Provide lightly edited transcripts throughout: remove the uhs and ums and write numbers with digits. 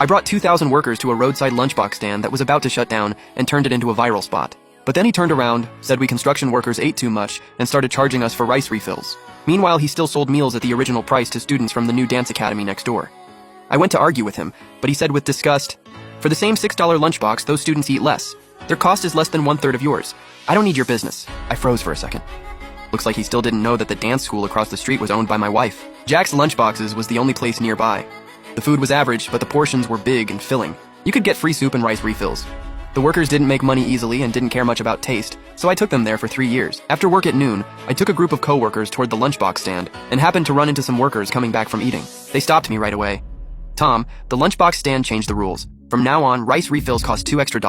I brought 2,000 workers to a roadside lunchbox stand that was about to shut down and turned it into a viral spot. But then he turned around, said we construction workers ate too much, and started charging us for rice refills. Meanwhile, he still sold meals at the original price to students from the new dance academy next door. I went to argue with him, but he said with disgust, "For the same $6 lunchbox, those students eat less. Their cost is less than 1/3 of yours. I don't need your business." I froze for a second. Looks like he still didn't know that the dance school across the street was owned by my wife. Jack's Lunchboxes was the only place nearby. The food was average, but the portions were big and filling. You could get free soup and rice refills. The workers didn't make money easily and didn't care much about taste, so I took them there for 3 years. After work at noon, I took a group of co-workers toward the lunchbox stand and happened to run into some workers coming back from eating. They stopped me right away. "Tom, the lunchbox stand changed the rules. From now on, rice refills cost $2 extra."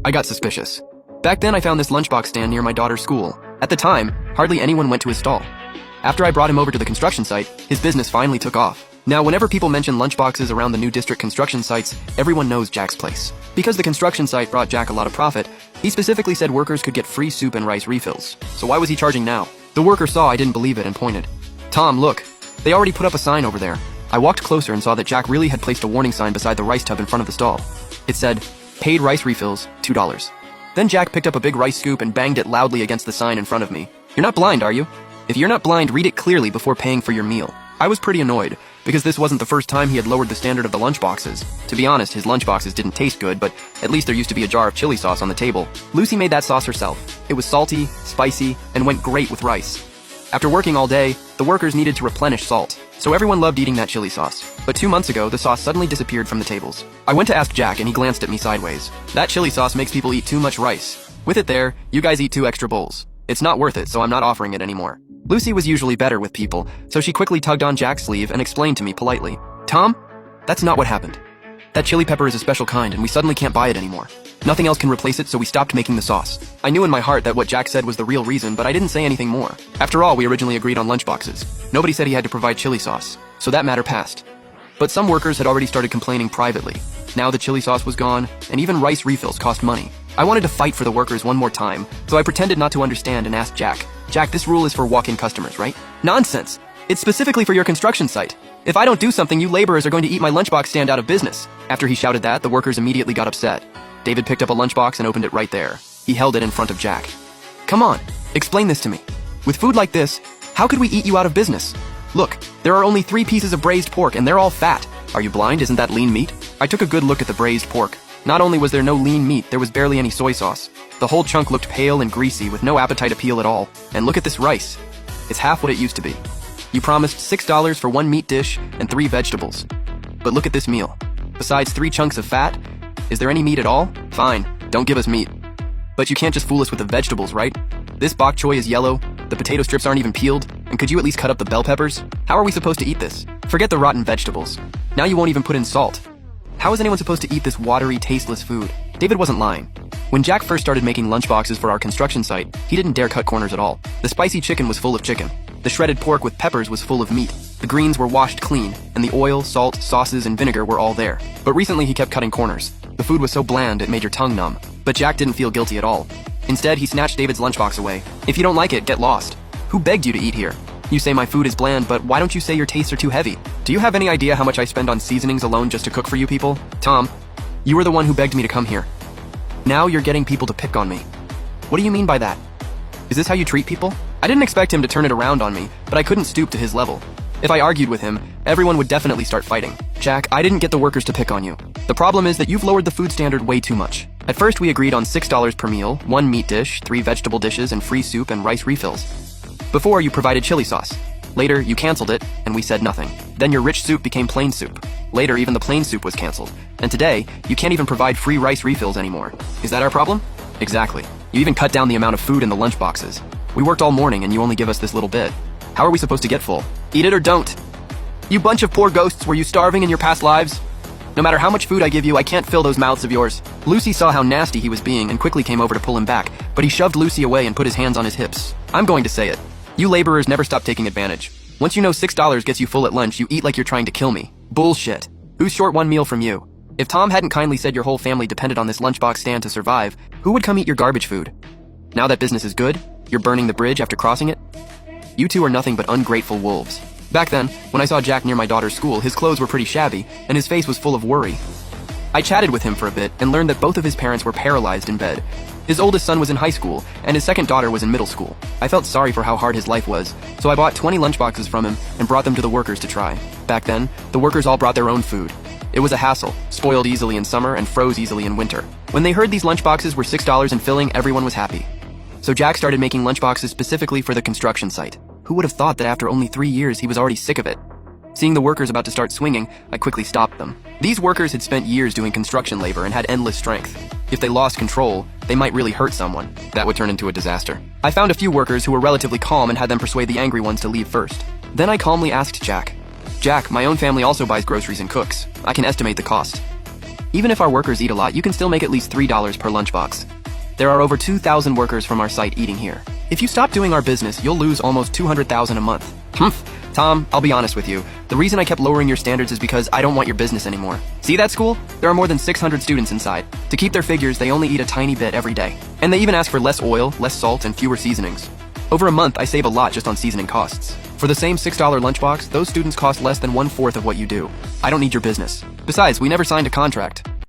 I got suspicious. Back then, I found this lunchbox stand near my daughter's school. At the time, hardly anyone went to his stall. After I brought him over to the construction site, his business finally took off. Now, whenever people mention lunchboxes around the new district construction sites, everyone knows Jack's place. Because the construction site brought Jack a lot of profit, he specifically said workers could get free soup and rice refills. So why was he charging now? The worker saw I didn't believe it and pointed. "Tom, look. They already put up a sign over there." I walked closer and saw that Jack really had placed a warning sign beside the rice tub in front of the stall. It said, "Paid rice refills, $2. Then Jack picked up a big rice scoop and banged it loudly against the sign in front of me. "You're not blind, are you? If you're not blind, read it clearly before paying for your meal." I was pretty annoyed, because this wasn't the first time he had lowered the standard of the lunchboxes. To be honest, his lunchboxes didn't taste good, but at least there used to be a jar of chili sauce on the table. Lucy made that sauce herself. It was salty, spicy, and went great with rice. After working all day, the workers needed to replenish salt, so everyone loved eating that chili sauce. But 2 months ago, the sauce suddenly disappeared from the tables. I went to ask Jack, and he glanced at me sideways. "That chili sauce makes people eat too much rice. With it there, you guys eat 2 extra bowls. It's not worth it, so I'm not offering it anymore." Lucy was usually better with people, so she quickly tugged on Jack's sleeve and explained to me politely. "Tom, that's not what happened. That chili pepper is a special kind, and we suddenly can't buy it anymore. Nothing else can replace it, so we stopped making the sauce." I knew in my heart that what Jack said was the real reason, but I didn't say anything more. After all, we originally agreed on lunchboxes. Nobody said he had to provide chili sauce, so that matter passed. But some workers had already started complaining privately. Now the chili sauce was gone, and even rice refills cost money. I wanted to fight for the workers one more time, so I pretended not to understand and asked Jack, "Jack, this rule is for walk-in customers, right?" "Nonsense! It's specifically for your construction site. If I don't do something, you laborers are going to eat my lunchbox stand out of business." After he shouted that, the workers immediately got upset. David picked up a lunchbox and opened it right there. He held it in front of Jack. "Come on, explain this to me. With food like this, how could we eat you out of business? Look, there are only 3 pieces of braised pork, and they're all fat. Are you blind? Isn't that lean meat?" I took a good look at the braised pork. Not only was there no lean meat, there was barely any soy sauce. The whole chunk looked pale and greasy with no appetite appeal at all. And look at this rice. It's half what it used to be. You promised $6 for 1 meat dish and 3 vegetables. But look at this meal. Besides 3 chunks of fat, is there any meat at all? Fine, don't give us meat. But you can't just fool us with the vegetables, right? This bok choy is yellow, the potato strips aren't even peeled, and could you at least cut up the bell peppers? How are we supposed to eat this? Forget the rotten vegetables. Now you won't even put in salt. How is anyone supposed to eat this watery, tasteless food? David wasn't lying. When Jack first started making lunchboxes for our construction site, he didn't dare cut corners at all. The spicy chicken was full of chicken. The shredded pork with peppers was full of meat. The greens were washed clean, and the oil, salt, sauces, and vinegar were all there. But recently he kept cutting corners. The food was so bland it made your tongue numb. But Jack didn't feel guilty at all. Instead, he snatched David's lunchbox away. "If you don't like it, get lost. Who begged you to eat here? You say my food is bland, but why don't you say your tastes are too heavy? Do you have any idea how much I spend on seasonings alone just to cook for you people? Tom, you were the one who begged me to come here. Now you're getting people to pick on me. What do you mean by that? Is this how you treat people?" I didn't expect him to turn it around on me, but I couldn't stoop to his level. If I argued with him, everyone would definitely start fighting. "Jack, I didn't get the workers to pick on you. The problem is that you've lowered the food standard way too much. At first we agreed on $6 per meal, 1 meat dish, 3 vegetable dishes, and free soup and rice refills. Before, you provided chili sauce. Later, you canceled it, and we said nothing. Then your rich soup became plain soup. Later, even the plain soup was canceled. And today, you can't even provide free rice refills anymore. Is that our problem?" "Exactly. You even cut down the amount of food in the lunchboxes. We worked all morning and you only give us this little bit. How are we supposed to get full? Eat it or don't. You bunch of poor ghosts, were you starving in your past lives? No matter how much food I give you, I can't fill those mouths of yours." Lucy saw how nasty he was being and quickly came over to pull him back, but he shoved Lucy away and put his hands on his hips. "I'm going to say it. You laborers never stop taking advantage. Once you know $6 gets you full at lunch, you eat like you're trying to kill me. Bullshit. Who's short 1 meal from you? If Tom hadn't kindly said your whole family depended on this lunchbox stand to survive, who would come eat your garbage food? Now that business is good, you're burning the bridge after crossing it? You two are nothing but ungrateful wolves." Back then, when I saw Jack near my daughter's school, his clothes were pretty shabby, and his face was full of worry. I chatted with him for a bit and learned that both of his parents were paralyzed in bed. His oldest son was in high school, and his second daughter was in middle school. I felt sorry for how hard his life was, so I bought 20 lunchboxes from him and brought them to the workers to try. Back then, the workers all brought their own food. It was a hassle, spoiled easily in summer and froze easily in winter. When they heard these lunchboxes were $6 and filling, everyone was happy. So Jack started making lunchboxes specifically for the construction site. Who would have thought that after only 3 years he was already sick of it? Seeing the workers about to start swinging, I quickly stopped them. These workers had spent years doing construction labor and had endless strength. If they lost control, they might really hurt someone. That would turn into a disaster. I found a few workers who were relatively calm and had them persuade the angry ones to leave first. Then I calmly asked Jack, "Jack, my own family also buys groceries and cooks. I can estimate the cost. Even if our workers eat a lot, you can still make at least $3 per lunchbox. There are over 2,000 workers from our site eating here. If you stop doing our business, you'll lose almost $200,000 a month." Tom, I'll be honest with you. The reason I kept lowering your standards is because I don't want your business anymore. See that school? There are more than 600 students inside. To keep their figures, they only eat a tiny bit every day. And they even ask for less oil, less salt, and fewer seasonings. Over a month, I save a lot just on seasoning costs. For the same $6 lunchbox, those students cost less than 1/4 of what you do. I don't need your business. Besides, we never signed a contract.